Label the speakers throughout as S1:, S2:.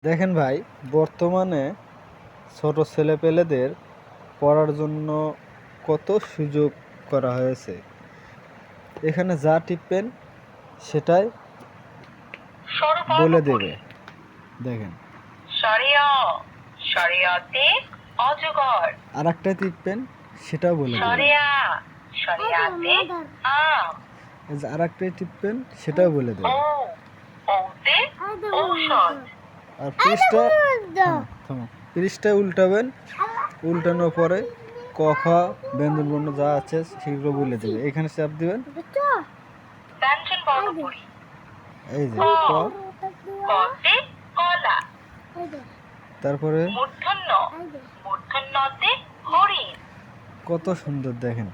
S1: দেখেন ভাই, বর্তমানে ছোট ছেলেপেলেদের পড়ার জন্য কত সুযোগ করা হয়েছে। এখানে যা টিপবেন সেটাই বলে দেবে। দেখেন, আর একটা টিপবেন সেটাও বলে দেবে, আর একটা টিপবেন সেটাও বলে দেবে। আর পৃষ্ঠা উল্টাবেন, উল্টানোর পরে ক খ ব্যঞ্জন বর্ণ যা আছে সেগুলো বলে দেবে। এখানে চাপ দিবেন, এই যে ক, তারপরে কত সুন্দর দেখেন।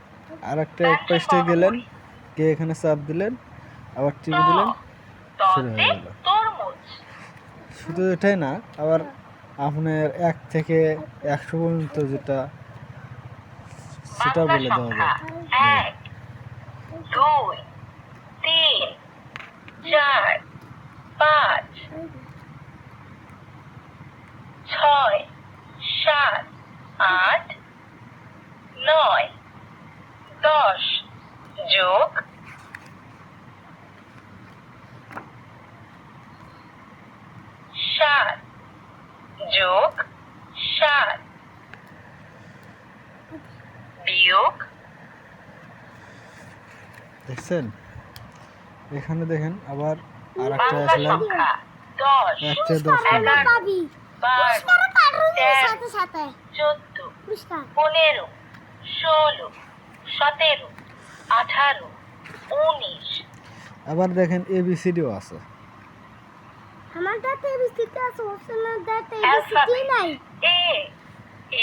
S1: আর একটা এক পৃষ্ঠায় গেলেন, কে এখানে চাপ দিলেন, আবার টিপে দিলেন, শুরু হয়ে গেল। শুধু এটাই না, আবার আপনার 1 থেকে 100 পর্যন্ত যেটা সেটা বলে দেওয়া যায়।
S2: 1 2 3 4 5 6 7 8 9 10 যোগ 7 যোগ 7 বিয়োগ,
S1: দেখছেন? এখানে দেখেন আবার আর একটা আসলাম,
S2: 10
S1: 1 থেকে 10 পর্যন্ত।
S2: 12 13 14 15 16 17 18 19।
S1: আবার দেখেন এবিসিডিও আছে।
S3: আমার দাঁতে এবিসিডি আছে, অপশনাল দাঁতে এবিসিডি নাই।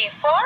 S2: A for